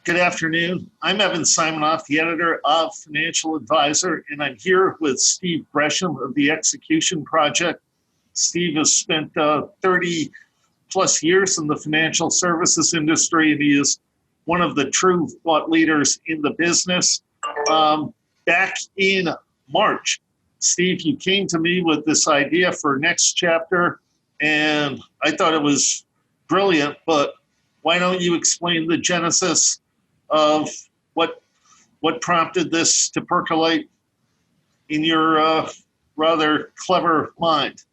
Good afternoon. I'm Evan Simonoff, the editor of Financial Advisor, and I'm here with Steve Gresham of the Execution Project. Steve has spent 30 plus years in the financial services industry, and he is one of the true thought leaders in the business. Back in March, Steve, you came to me with this idea for next chapter, and I thought it was brilliant, but why don't you explain the genesis of what prompted this to percolate in your rather clever mind?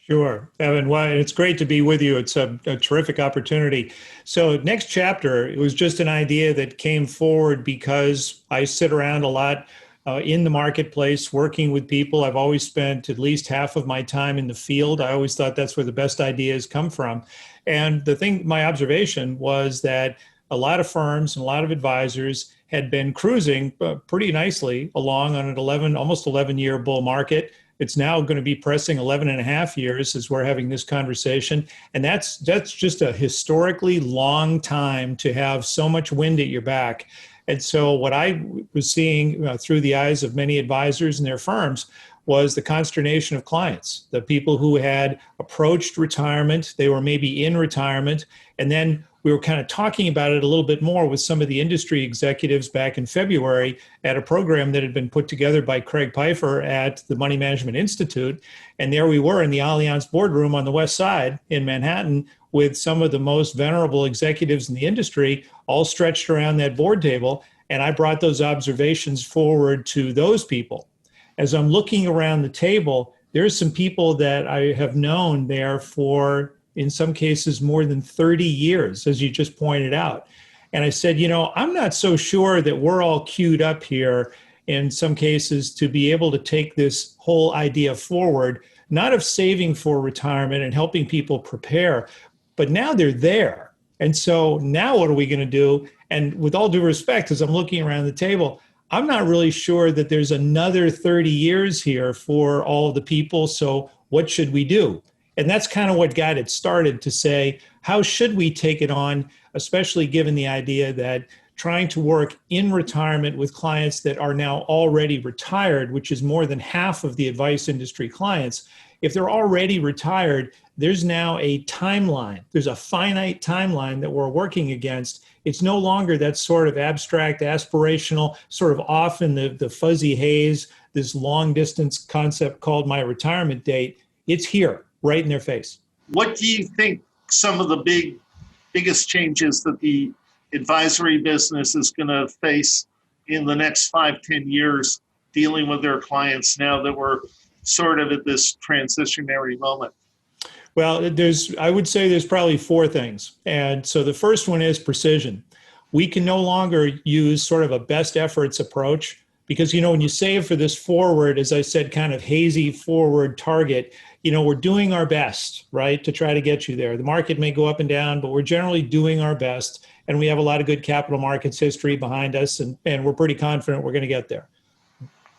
Sure, Evan. Well, it's great to be with you. It's a terrific opportunity. So, next chapter, it was just an idea that came forward because I sit around a lot in the marketplace working with people. I've always spent at least half of my time in the field. I always thought that's where the best ideas come from. And my observation was that a lot of firms and a lot of advisors had been cruising pretty nicely along on an almost 11-year bull market. It's now going to be pressing 11 and a half years as we're having this conversation. And that's just a historically long time to have so much wind at your back. And so what I was seeing through the eyes of many advisors and their firms was the consternation of clients, the people who had approached retirement. They were maybe in retirement, and then we were kind of talking about it a little bit more with some of the industry executives back in February at a program that had been put together by Craig Pfeiffer at the Money Management Institute. And there we were in the Allianz boardroom on the West Side in Manhattan with some of the most venerable executives in the industry all stretched around that board table. And I brought those observations forward to those people. As I'm looking around the table, there's some people that I have known there for, in some cases, more than 30 years, as you just pointed out. And I said, I'm not so sure that we're all queued up here in some cases to be able to take this whole idea forward, not of saving for retirement and helping people prepare, but now they're there. And so now what are we going to do? And with all due respect, as I'm looking around the table, I'm not really sure that there's another 30 years here for all of the people. So what should we do? And that's kind of what got it started to say, how should we take it on, especially given the idea that trying to work in retirement with clients that are now already retired, which is more than half of the advice industry clients, if they're already retired, there's now a timeline. There's a finite timeline that we're working against. It's no longer that sort of abstract, aspirational, sort of off in the fuzzy haze, this long distance concept called my retirement date. It's here, right in their face. What do you think some of the biggest changes that the advisory business is going to face in the next 5-10 years dealing with their clients now that we're sort of at this transitionary moment? Well, I would say there's probably four things. And so the first one is precision. We can no longer use sort of a best efforts approach because, when you save for this forward, as I said, kind of hazy forward target, we're doing our best, right, to try to get you there. The market may go up and down, but we're generally doing our best. And we have a lot of good capital markets history behind us, and we're pretty confident we're going to get there.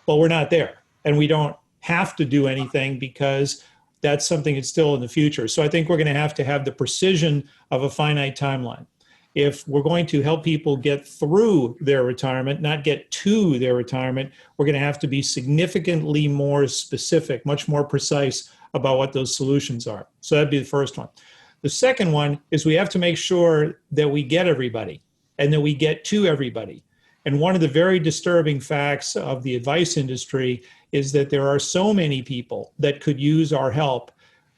But we're not there. And we don't have to do anything because that's something that's still in the future. So I think we're going to have the precision of a finite timeline. If we're going to help people get through their retirement, not get to their retirement, we're going to have to be significantly more specific, much more precise about what those solutions are. So that'd be the first one. The second one is we have to make sure that we get everybody and that we get to everybody. And one of the very disturbing facts of the advice industry is that there are so many people that could use our help.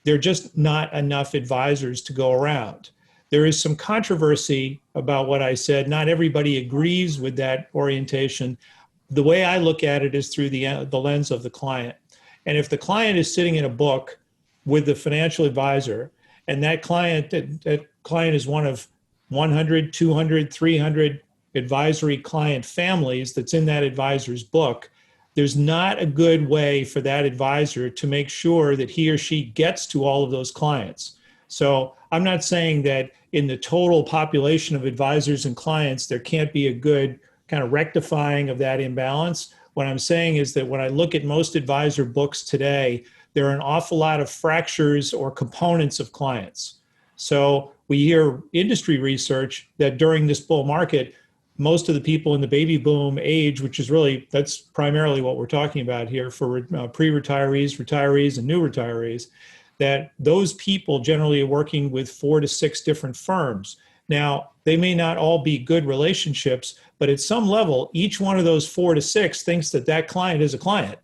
There are just not enough advisors to go around. There is some controversy about what I said. Not everybody agrees with that orientation. The way I look at it is through the lens of the client. And if the client is sitting in a book with the financial advisor, and that client is one of 100, 200, 300 advisory client families that's in that advisor's book, there's not a good way for that advisor to make sure that he or she gets to all of those clients. So I'm not saying that in the total population of advisors and clients, there can't be a good kind of rectifying of that imbalance. What I'm saying is that when I look at most advisor books today, there are an awful lot of fractures or components of clients. So we hear industry research that during this bull market, most of the people in the baby boom age, which is really, that's primarily what we're talking about here for pre-retirees, retirees, and new retirees, that those people generally are working with 4 to 6 different firms. Now, they may not all be good relationships, but at some level, each one of those 4 to 6 thinks that that client is a client.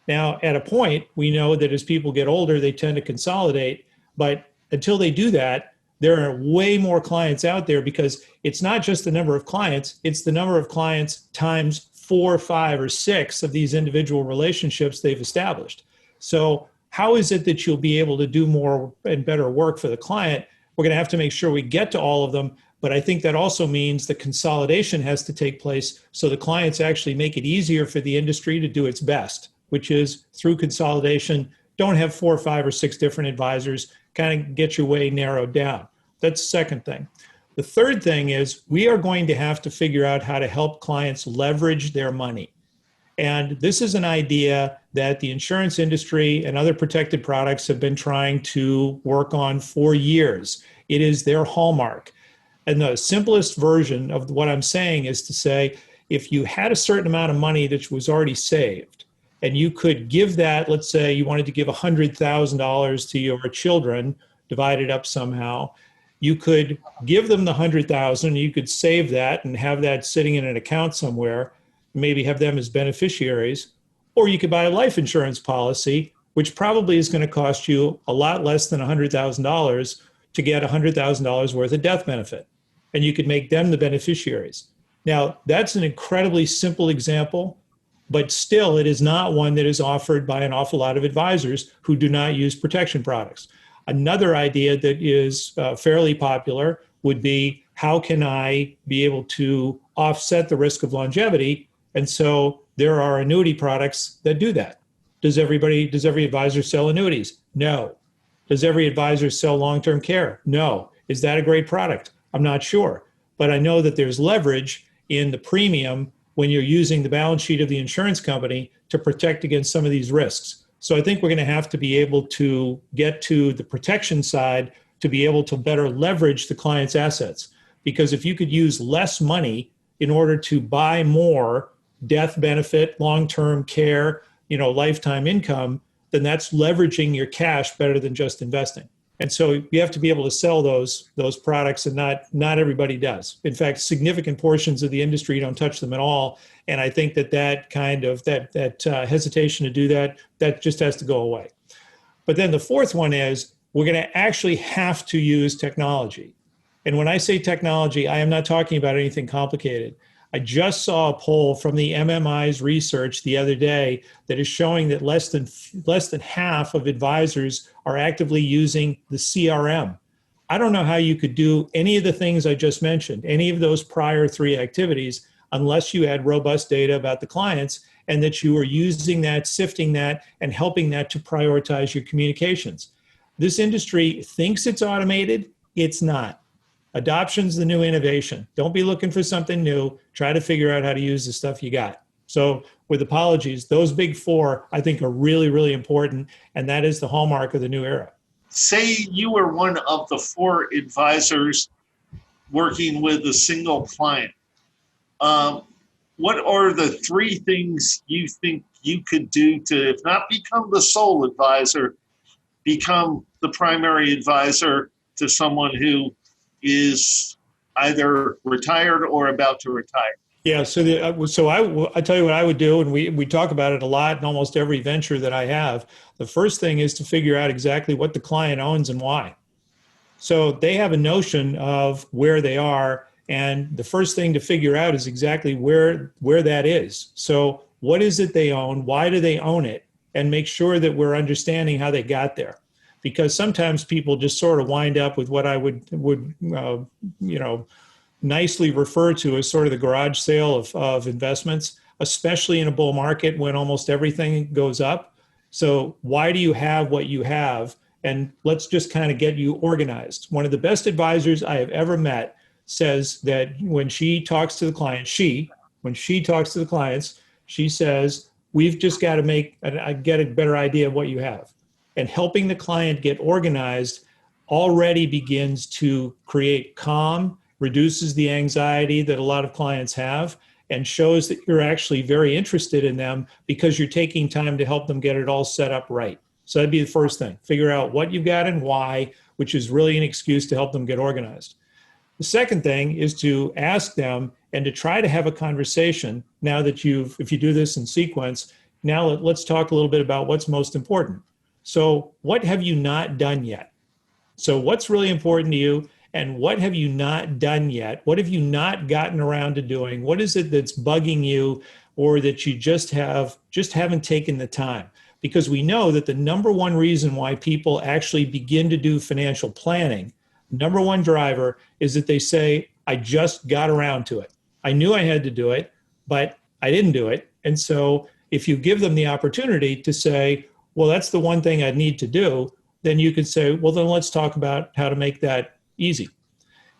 Now, at a point, we know that as people get older, they tend to consolidate, but until they do that, there are way more clients out there, because it's not just the number of clients, it's the number of clients times 4, 5, or 6 of these individual relationships they've established. So how is it that you'll be able to do more and better work for the client? We're going to have to make sure we get to all of them, but I think that also means the consolidation has to take place so the clients actually make it easier for the industry to do its best, which is through consolidation. Don't have 4, 5, or 6 different advisors, kind of get your way narrowed down. That's the second thing. The third thing is we are going to have to figure out how to help clients leverage their money. And this is an idea that the insurance industry and other protected products have been trying to work on for years. It is their hallmark. And the simplest version of what I'm saying is to say, if you had a certain amount of money that was already saved, and you could give that, let's say you wanted to give $100,000 to your children, divided up somehow, you could give them the 100,000, you could save that and have that sitting in an account somewhere, maybe have them as beneficiaries, or you could buy a life insurance policy, which probably is going to cost you a lot less than $100,000 to get $100,000 worth of death benefit. And you could make them the beneficiaries. Now, that's an incredibly simple example, but still it is not one that is offered by an awful lot of advisors who do not use protection products. Another idea that is fairly popular would be, how can I be able to offset the risk of longevity? And so there are annuity products that do that. Does every advisor sell annuities? No. Does every advisor sell long-term care? No. Is that a great product? I'm not sure. But I know that there's leverage in the premium when you're using the balance sheet of the insurance company to protect against some of these risks. So I think we're going to have to be able to get to the protection side to be able to better leverage the client's assets. Because if you could use less money in order to buy more death benefit, long-term care, lifetime income, then that's leveraging your cash better than just investing. And so you have to be able to sell those products, and not everybody does. In fact, significant portions of the industry don't touch them at all. And I think that kind of hesitation to do that just has to go away. But then the fourth one is we're going to actually have to use technology. And when I say technology, I am not talking about anything complicated. I just saw a poll from the MMI's research the other day that is showing that less than half of advisors are actively using the CRM. I don't know how you could do any of the things I just mentioned, any of those prior 3 activities, unless you had robust data about the clients and that you were using that, sifting that, and helping that to prioritize your communications. This industry thinks it's automated. It's not. Adoption's the new innovation. Don't be looking for something new. Try to figure out how to use the stuff you got. So with apologies, those big 4, I think, are really, really important. And that is the hallmark of the new era. Say you were one of the 4 advisors working with a single client. What are the 3 things you think you could do to, if not become the sole advisor, become the primary advisor to someone who is either retired or about to retire? Yeah, so I tell you what I would do, and we talk about it a lot in almost every venture that I have. The first thing is to figure out exactly what the client owns and why. So they have a notion of where they are, and the first thing to figure out is exactly where that is. So what is it they own? Why do they own it? And make sure that we're understanding how they got there. Because sometimes people just sort of wind up with what I would nicely refer to as sort of the garage sale of investments, especially in a bull market when almost everything goes up. So why do you have what you have? And let's just kind of get you organized. One of the best advisors I have ever met says that when she talks to the client, she says, we've just got to get a better idea of what you have. And helping the client get organized already begins to create calm, reduces the anxiety that a lot of clients have, and shows that you're actually very interested in them because you're taking time to help them get it all set up right. So that'd be the first thing. Figure out what you've got and why, which is really an excuse to help them get organized. The second thing is to ask them and to try to have a conversation. Now that if you do this in sequence, now let's talk a little bit about what's most important. So what have you not done yet? So what's really important to you, and what have you not done yet? What have you not gotten around to doing? What is it that's bugging you, or that you just haven't taken the time? Because we know that the number one reason why people actually begin to do financial planning, number one driver, is that they say, I just got around to it. I knew I had to do it, but I didn't do it. And so if you give them the opportunity to say, well, that's the one thing I need to do, then you can say, well, then let's talk about how to make that easy.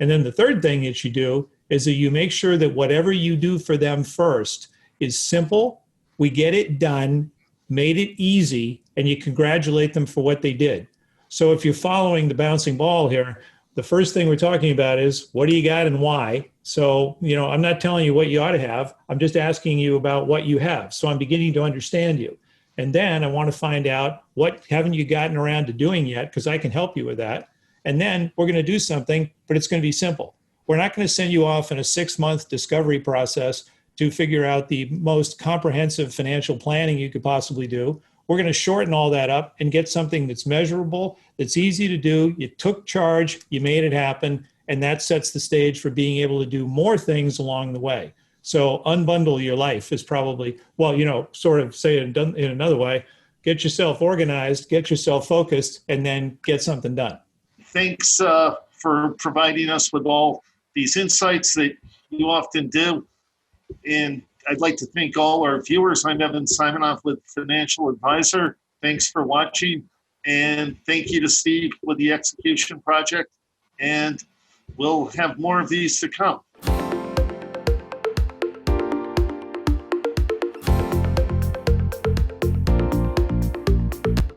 And then the third thing that you do is that you make sure that whatever you do for them first is simple, we get it done, made it easy, and you congratulate them for what they did. So if you're following the bouncing ball here, the first thing we're talking about is what do you got and why? So, I'm not telling you what you ought to have. I'm just asking you about what you have. So I'm beginning to understand you. And then I want to find out what haven't you gotten around to doing yet, because I can help you with that. And then we're going to do something, but it's going to be simple. We're not going to send you off in a 6-month discovery process to figure out the most comprehensive financial planning you could possibly do. We're going to shorten all that up and get something that's measurable, that's easy to do. You took charge, you made it happen, and that sets the stage for being able to do more things along the way. So unbundle your life is probably, sort of say it in another way, get yourself organized, get yourself focused, and then get something done. Thanks for providing us with all these insights that you often do. And I'd like to thank all our viewers. I'm Evan Simonoff with Financial Advisor. Thanks for watching. And thank you to Steve with the Execution Project. And we'll have more of these to come.